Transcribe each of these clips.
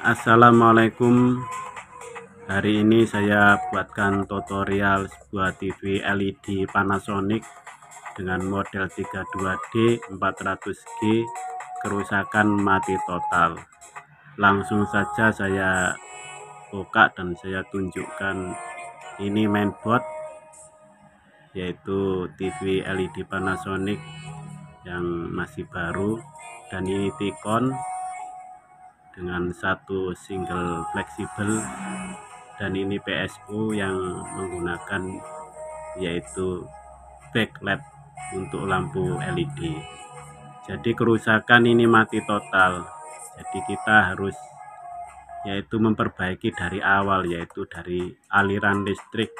Assalamualaikum. Hari ini saya buatkan tutorial sebuah TV LED Panasonic dengan model 32D 400G, kerusakan mati total. Langsung saja saya buka dan saya tunjukkan. Ini mainboard, yaitu TV LED Panasonic yang masih baru, dan ini T-Con dengan satu single fleksibel, dan ini PSU yang menggunakan yaitu backlight untuk lampu LED. Jadi kerusakan ini mati total, jadi kita harus yaitu memperbaiki dari awal, yaitu dari aliran listrik,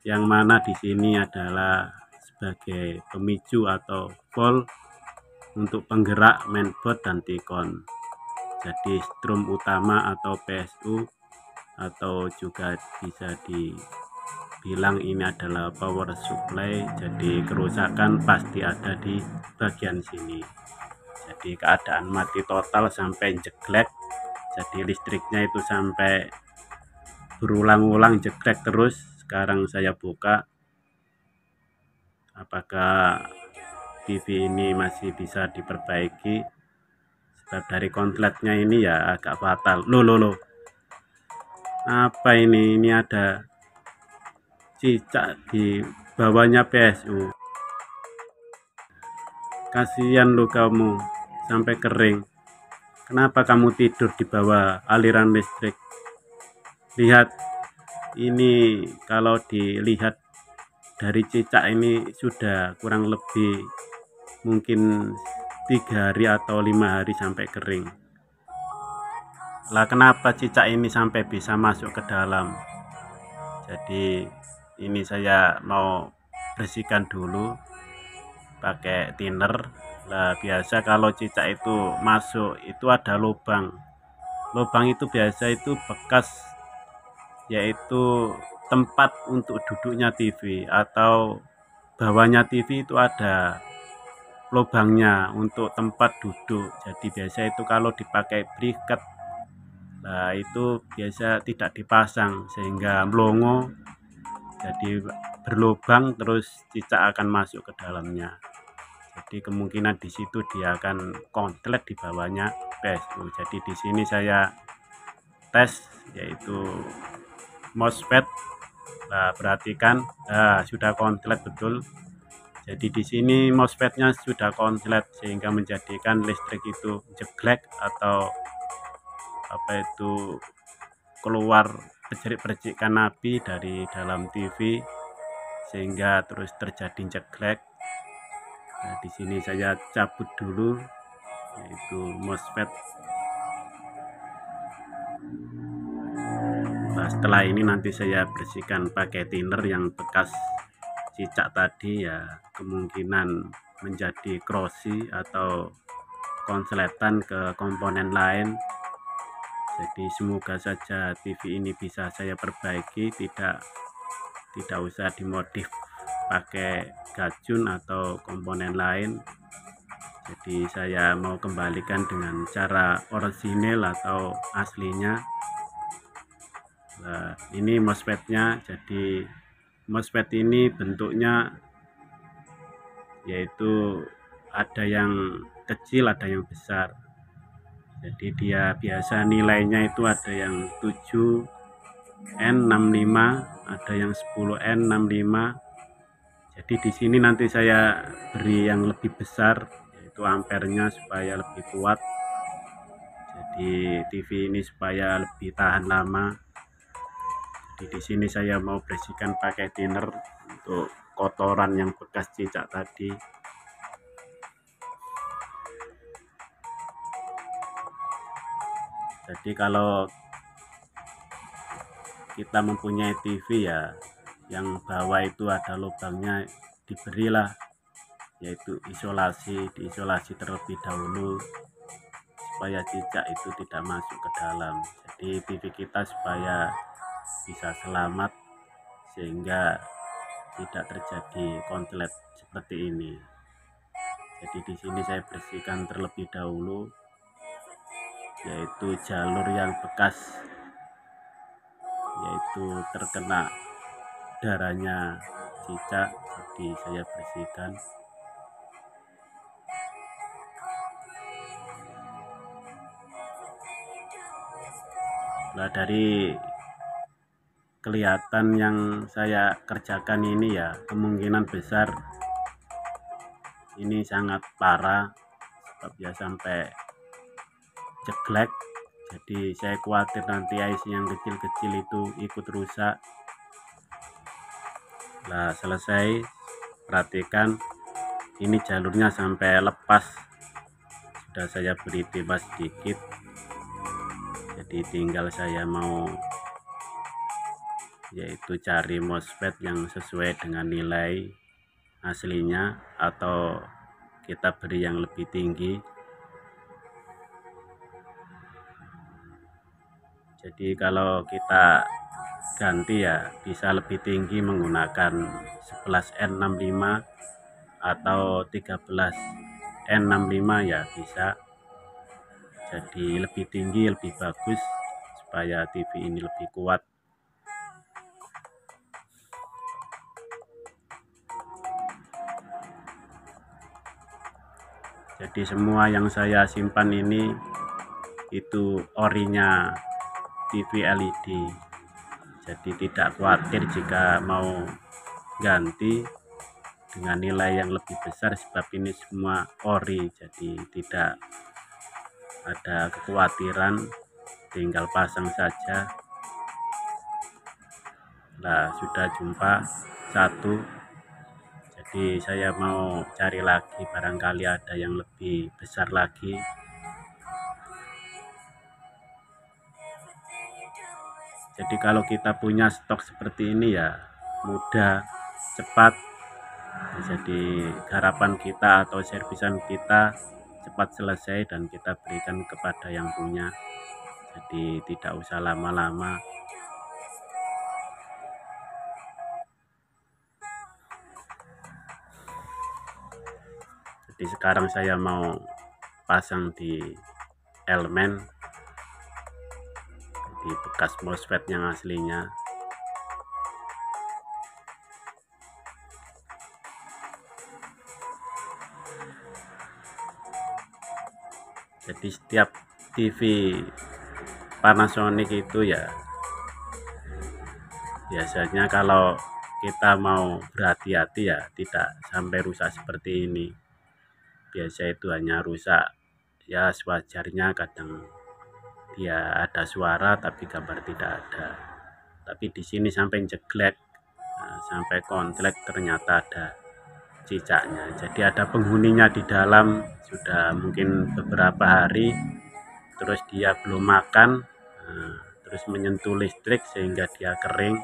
yang mana di sini adalah sebagai pemicu atau volt untuk penggerak mainboard dan T-Con. Jadi strom utama atau PSU, atau juga bisa dibilang ini adalah power supply. Jadi kerusakan pasti ada di bagian sini. Jadi keadaan mati total sampai jeglek, jadi listriknya itu sampai berulang-ulang jeglek terus. Sekarang saya buka apakah TV ini masih bisa diperbaiki. Sebab dari konsletnya ini ya agak fatal. Loh, apa ini ada cicak di bawahnya PSU. Kasihan lo kamu, sampai kering. Kenapa kamu tidur di bawah aliran listrik? Lihat ini, kalau dilihat dari cicak ini sudah kurang lebih mungkin 3 hari atau 5 hari sampai kering. Lah kenapa cicak ini sampai bisa masuk ke dalam? Jadi ini saya mau bersihkan dulu pakai thinner. Lah biasa kalau cicak itu masuk itu ada lubang itu biasa itu bekas, yaitu tempat untuk duduknya TV, atau bawahnya TV itu ada lubangnya untuk tempat duduk. Jadi biasa itu kalau dipakai briket, nah itu biasa tidak dipasang sehingga melongo, jadi berlubang, terus cicak akan masuk ke dalamnya. Jadi kemungkinan di situ dia akan konslet di bawahnya PSU. Jadi di sini saya tes yaitu MOSFET. Nah, perhatikan, sudah konslet betul. Jadi di sini MOSFET-nya sudah konslet sehingga menjadikan listrik itu jeglek atau apa itu keluar percikan api dari dalam TV sehingga terus terjadi jeglek. Nah, di sini saya cabut dulu yaitu MOSFET. Nah, setelah ini nanti saya bersihkan pakai thinner yang bekas cicak tadi, ya kemungkinan menjadi krosi atau konsletan ke komponen lain. Jadi semoga saja TV ini bisa saya perbaiki, tidak usah dimodif pakai gajun atau komponen lain. Jadi saya mau kembalikan dengan cara orisinil atau aslinya. Nah, ini MOSFET-nya. Jadi MOSFET ini bentuknya yaitu ada yang kecil, ada yang besar. Jadi dia biasa nilainya itu ada yang 7N65, ada yang 10N65. Jadi di sini nanti saya beri yang lebih besar, yaitu ampernya supaya lebih kuat. Jadi TV ini supaya lebih tahan lama. Jadi di sini saya mau bersihkan pakai thinner untuk kotoran yang bekas cicak tadi. Jadi kalau kita mempunyai TV ya yang bawah itu ada lubangnya, diberilah yaitu diisolasi terlebih dahulu supaya cicak itu tidak masuk ke dalam. Jadi TV kita supaya bisa selamat sehingga tidak terjadi konslet seperti ini. Jadi di sini saya bersihkan terlebih dahulu. yaitu jalur yang bekas yaitu terkena darahnya cicak, jadi saya bersihkan. Nah, dari kelihatan yang saya kerjakan ini ya, kemungkinan besar ini sangat parah sebab ya sampai jeglek. Jadi saya khawatir nanti IC yang kecil-kecil itu ikut rusak. Nah, selesai, perhatikan ini jalurnya sampai lepas, sudah saya beri timah sedikit. Jadi tinggal saya mau yaitu cari MOSFET yang sesuai dengan nilai aslinya atau kita beri yang lebih tinggi. Jadi kalau kita ganti ya bisa lebih tinggi menggunakan 11N65 atau 13N65 ya bisa. Jadi lebih tinggi lebih bagus supaya TV ini lebih kuat. Jadi semua yang saya simpan ini itu orinya TV LED. Jadi tidak khawatir jika mau ganti dengan nilai yang lebih besar sebab ini semua ori, jadi tidak ada kekhawatiran, tinggal pasang saja. Nah, sudah jumpa satu, jadi saya mau cari lagi, barangkali ada yang lebih besar lagi. Jadi kalau kita punya stok seperti ini ya mudah, cepat. Jadi harapan kita atau servisan kita cepat selesai dan kita berikan kepada yang punya. Jadi tidak usah lama-lama. Jadi sekarang saya mau pasang di elemen di bekas MOSFET yang aslinya. Jadi setiap TV Panasonic itu ya biasanya kalau kita mau berhati-hati ya tidak sampai rusak seperti ini. Biasa itu hanya rusak ya sewajarnya, kadang dia ada suara tapi gambar tidak ada. Tapi di sini sampai jeglek, nah, sampai kontlek, ternyata ada cicaknya. Jadi ada penghuninya di dalam sudah mungkin beberapa hari, terus dia belum makan, nah, terus menyentuh listrik sehingga dia kering.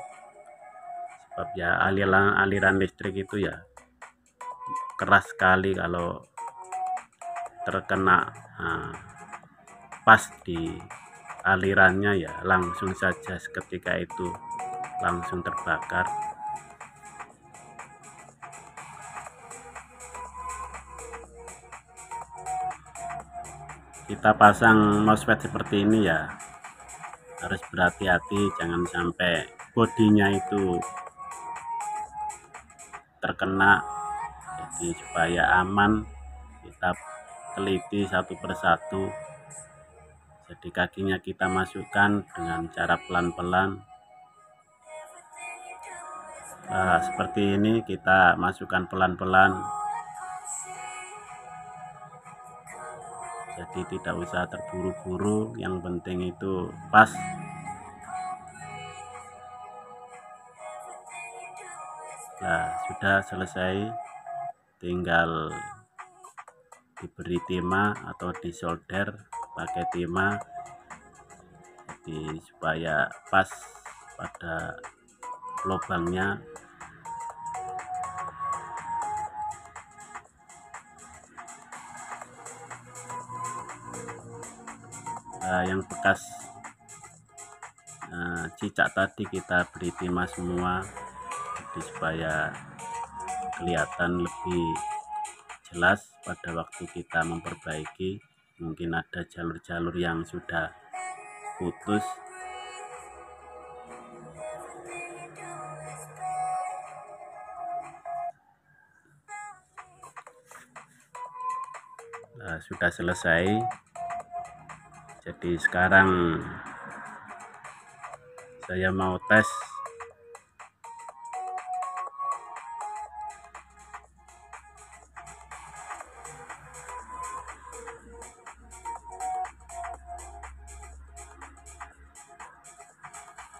Sebab ya aliran listrik itu ya keras sekali, kalau terkena pas di alirannya ya langsung saja seketika itu langsung terbakar. Kita pasang MOSFET seperti ini ya harus berhati-hati, jangan sampai bodinya itu terkena. Jadi supaya aman kita teliti satu persatu. Jadi kakinya kita masukkan dengan cara pelan-pelan. Nah, seperti ini kita masukkan pelan-pelan. Jadi tidak usah terburu-buru, yang penting itu pas. Nah, sudah selesai, tinggal diberi timah atau disolder pakai timah, jadi supaya pas pada lubangnya. Nah, yang bekas cicak tadi kita beri timah semua, jadi supaya kelihatan lebih jelas pada waktu kita memperbaiki. mungkin ada jalur-jalur yang sudah putus. Nah, sudah selesai. Jadi sekarang saya mau tes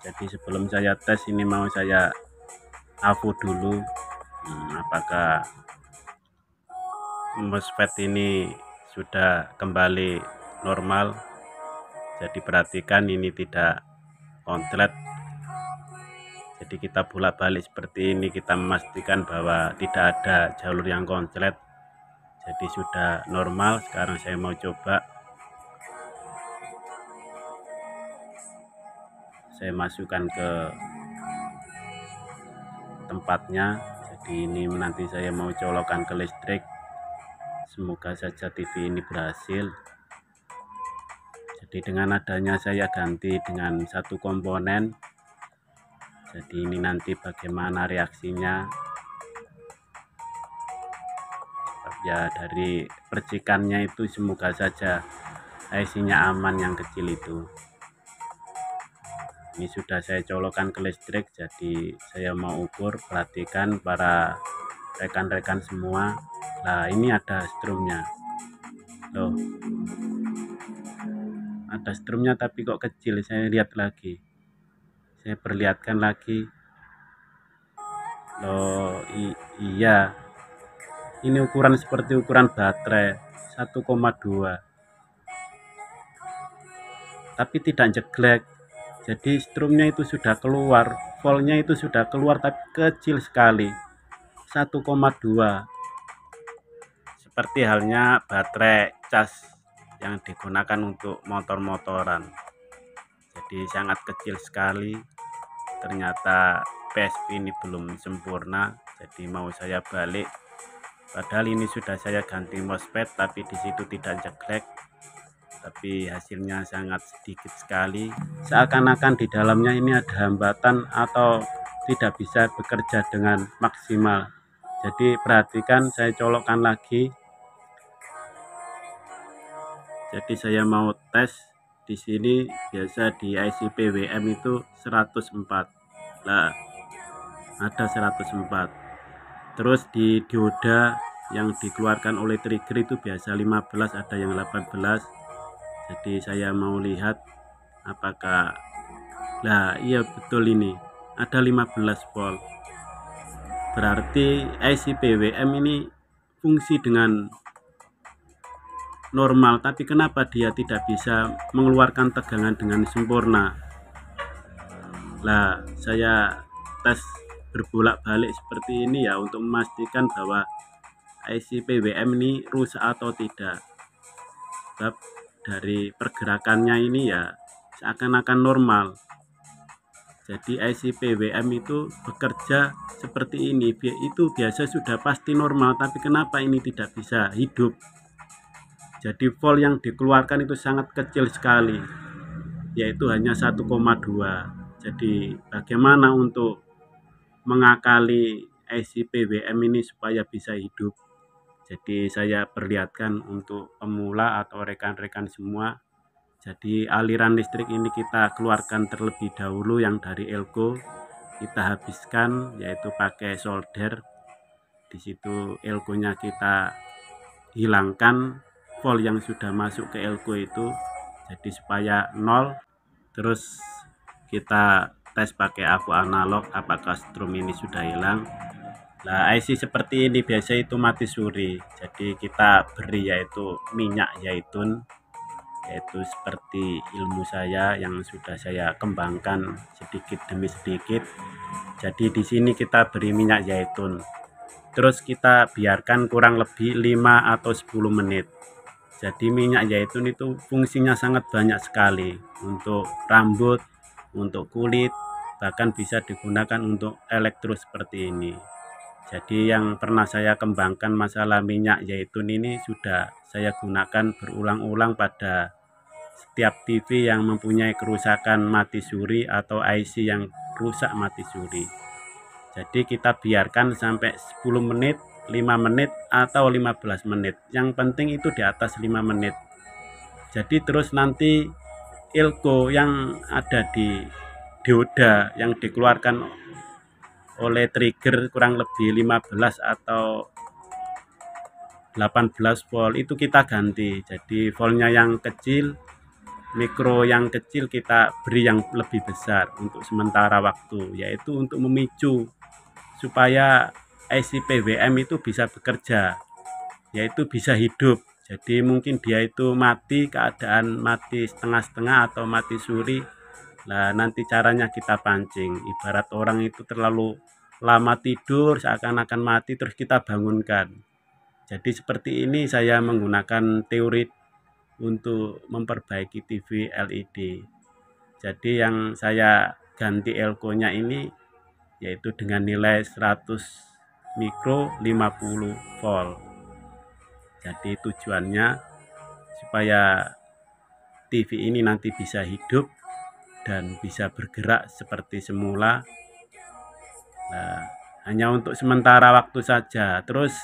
jadi sebelum saya tes ini mau saya AVO dulu apakah MOSFET ini sudah kembali normal. Jadi perhatikan ini tidak konslet, jadi kita bolak-balik seperti ini, kita memastikan bahwa tidak ada jalur yang konslet. Jadi sudah normal. Sekarang saya mau coba, saya masukkan ke tempatnya. Jadi ini nanti saya mau colokan ke listrik. Semoga saja TV ini berhasil. Jadi dengan adanya saya ganti dengan satu komponen. Jadi ini nanti bagaimana reaksinya. Ya dari percikannya itu semoga saja IC-nya aman yang kecil itu. Ini sudah saya colokan ke listrik, jadi saya mau ukur. Perhatikan para rekan-rekan semua. Nah ini ada strumnya loh, ada strumnya tapi kok kecil. Saya lihat lagi, saya perlihatkan lagi loh. Iya, ini ukuran seperti ukuran baterai 1,2, tapi tidak jeglek. Jadi strumnya itu sudah keluar, voltnya itu sudah keluar, tapi kecil sekali 1,2, seperti halnya baterai cas yang digunakan untuk motor-motoran. Jadi sangat kecil sekali. Ternyata PSP ini belum sempurna, jadi mau saya balik. Padahal ini sudah saya ganti MOSFET, tapi di situ tidak jeglek, tapi hasilnya sangat sedikit sekali. Seakan-akan di dalamnya ini ada hambatan atau tidak bisa bekerja dengan maksimal. Jadi perhatikan, saya colokkan lagi. Jadi saya mau tes di sini. Biasa di IC PWM itu 104. Nah, ada 104. Terus di dioda yang dikeluarkan oleh trigger itu biasa 15, ada yang 18. Jadi saya mau lihat apakah, nah iya betul, ini ada 15 volt. Berarti IC PWM ini fungsi dengan normal, tapi kenapa dia tidak bisa mengeluarkan tegangan dengan sempurna? Nah, saya tes berbolak-balik seperti ini ya, untuk memastikan bahwa IC PWM ini rusak atau tidak. Sebab dari pergerakannya ini ya seakan-akan normal. Jadi IC PWM itu bekerja seperti ini, itu biasa sudah pasti normal, tapi kenapa ini tidak bisa hidup? Jadi volt yang dikeluarkan itu sangat kecil sekali, yaitu hanya 1,2. Jadi bagaimana untuk mengakali IC PWM ini supaya bisa hidup? Jadi saya perlihatkan untuk pemula atau rekan-rekan semua. Jadi aliran listrik ini kita keluarkan terlebih dahulu yang dari elko, kita habiskan, yaitu pakai solder. Di situ elkonya kita hilangkan volt yang sudah masuk ke elko itu, jadi supaya 0. Terus kita tes pakai AVO analog apakah strum ini sudah hilang. Nah IC seperti ini biasa itu mati suri, jadi kita beri yaitu minyak zaitun, yaitu seperti ilmu saya yang sudah saya kembangkan sedikit demi sedikit. Jadi di sini kita beri minyak zaitun, terus kita biarkan kurang lebih 5 atau 10 menit. Jadi minyak zaitun itu fungsinya sangat banyak sekali, untuk rambut, untuk kulit, bahkan bisa digunakan untuk elektro seperti ini. Jadi yang pernah saya kembangkan masalah minyak zaitun ini sudah saya gunakan berulang-ulang pada setiap TV yang mempunyai kerusakan mati suri atau IC yang rusak mati suri. Jadi kita biarkan sampai 10 menit, 5 menit atau 15 menit. Yang penting itu di atas 5 menit. Jadi terus nanti elko yang ada di dioda yang dikeluarkan oleh trigger kurang lebih 15 atau 18 volt itu kita ganti. Jadi voltnya yang kecil, mikro yang kecil kita beri yang lebih besar untuk sementara waktu, yaitu untuk memicu supaya IC PWM itu bisa bekerja, yaitu bisa hidup. Jadi mungkin dia itu mati, keadaan mati setengah-setengah atau mati suri. Nah, nanti caranya kita pancing. Ibarat orang itu terlalu lama tidur, seakan-akan mati, terus kita bangunkan. Jadi seperti ini saya menggunakan teori untuk memperbaiki TV LED. Jadi yang saya ganti elko-nya ini yaitu dengan nilai 100 mikro 50 volt. Jadi tujuannya supaya TV ini nanti bisa hidup dan bisa bergerak seperti semula. Nah, hanya untuk sementara waktu saja. Terus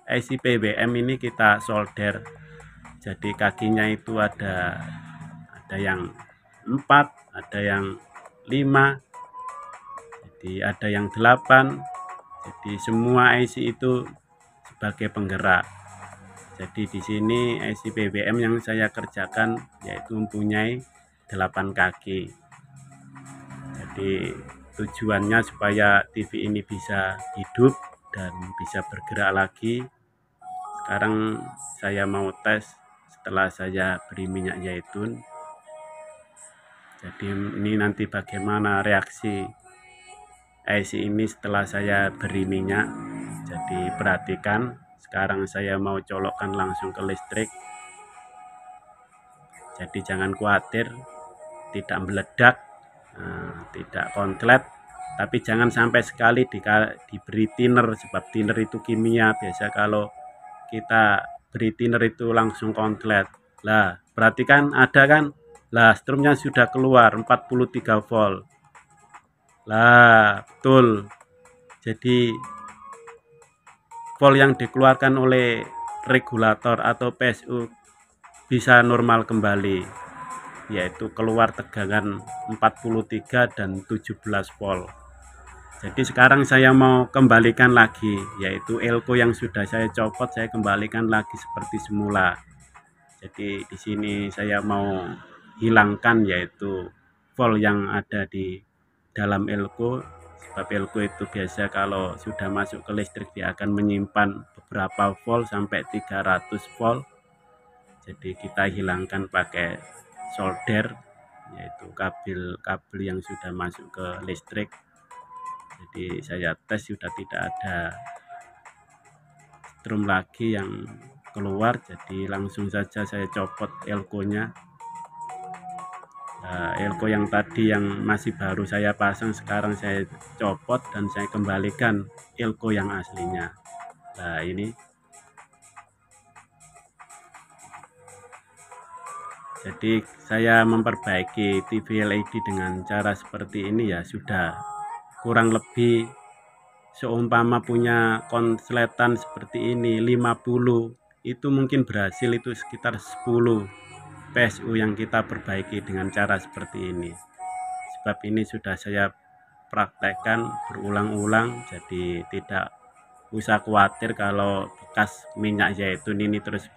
IC PWM ini kita solder. Jadi kakinya itu ada yang 4, ada yang 5, jadi ada yang 8. Jadi semua IC itu sebagai penggerak. Jadi di sini IC PWM yang saya kerjakan yaitu mempunyai 8 kaki. Jadi tujuannya supaya TV ini bisa hidup dan bisa bergerak lagi. Sekarang saya mau tes setelah saya beri minyak zaitun. Jadi ini nanti bagaimana reaksi IC ini setelah saya beri minyak. Jadi perhatikan, sekarang saya mau colokkan langsung ke listrik. Jadi jangan khawatir tidak meledak, tidak konslet, tapi jangan sampai sekali diberi thinner, sebab thinner itu kimia. Biasa kalau kita beri thinner itu langsung konslet. Lah, perhatikan ada kan? Lah, strumnya sudah keluar 43 volt. Lah, betul. Jadi volt yang dikeluarkan oleh regulator atau PSU bisa normal kembali, yaitu keluar tegangan 43 dan 17 volt. Jadi sekarang saya mau kembalikan lagi, yaitu elko yang sudah saya copot saya kembalikan lagi seperti semula. Jadi di sini saya mau hilangkan yaitu volt yang ada di dalam elko, sebab elko itu biasa kalau sudah masuk ke listrik dia akan menyimpan beberapa volt sampai 300 volt. Jadi kita hilangkan pakai solder, yaitu kabel yang sudah masuk ke listrik. Jadi saya tes sudah tidak ada strum lagi yang keluar, jadi langsung saja saya copot elko-nya. Nah, elko yang tadi yang masih baru saya pasang sekarang saya copot dan saya kembalikan elko yang aslinya. Nah, ini jadi saya memperbaiki TV LED dengan cara seperti ini ya, sudah kurang lebih seumpama punya konsletan seperti ini 50, itu mungkin berhasil itu sekitar 10 PSU yang kita perbaiki dengan cara seperti ini. Sebab ini sudah saya praktekkan berulang-ulang, jadi tidak usah khawatir kalau bekas minyak zaitun ini terus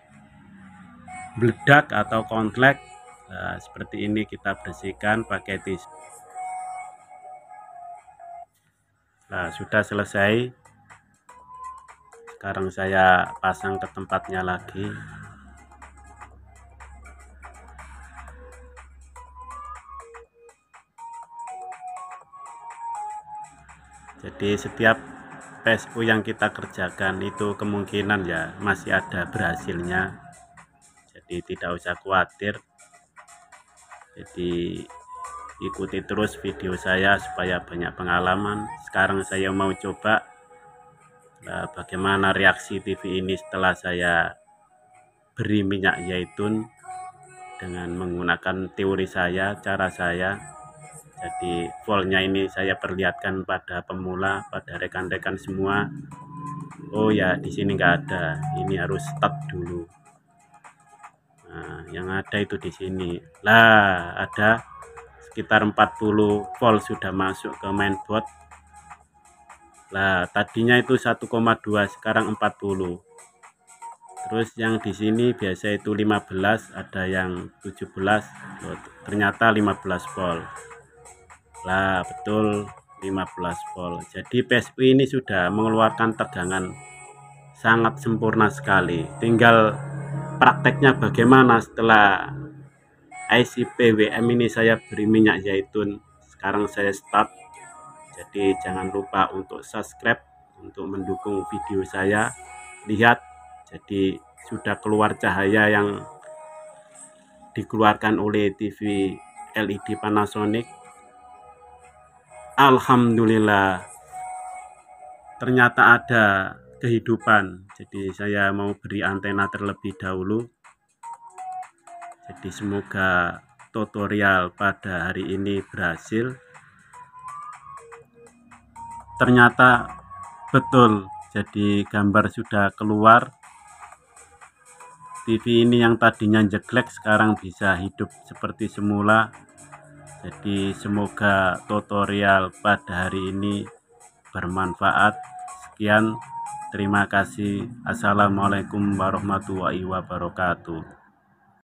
meledak atau konslet. Nah, seperti ini kita bersihkan pakai tisu. Nah, sudah selesai. Sekarang saya pasang ke tempatnya lagi. Jadi setiap PSU yang kita kerjakan itu kemungkinan ya masih ada berhasilnya. Jadi tidak usah khawatir. Jadi ikuti terus video saya supaya banyak pengalaman. Sekarang saya mau coba Nah, bagaimana reaksi TV ini setelah saya beri minyak zaitun dengan menggunakan teori saya, cara saya. Jadi voltnya ini saya perlihatkan pada pemula, pada rekan-rekan semua. Oh ya, di sini nggak ada, ini harus start dulu. Nah, yang ada itu di sini. Lah, ada sekitar 40 volt sudah masuk ke mainboard. Lah, tadinya itu 1,2, sekarang 40. Terus yang di sini biasa itu 15, ada yang 17. Loh, ternyata 15 volt. Lah, betul 15 volt. Jadi PSP ini sudah mengeluarkan tegangan sangat sempurna sekali. Tinggal prakteknya bagaimana setelah IC PWM ini saya beri minyak zaitun. Sekarang saya start. Jadi jangan lupa untuk subscribe untuk mendukung video saya. Lihat, jadi sudah keluar cahaya yang dikeluarkan oleh TV LED Panasonic. Alhamdulillah, ternyata ada kehidupan. Jadi saya mau beri antena terlebih dahulu. Jadi semoga tutorial pada hari ini berhasil. Ternyata betul, jadi gambar sudah keluar. TV ini yang tadinya jelek sekarang bisa hidup seperti semula. Jadi semoga tutorial pada hari ini bermanfaat. Sekian, terima kasih. Assalamualaikum warahmatullahi wabarakatuh.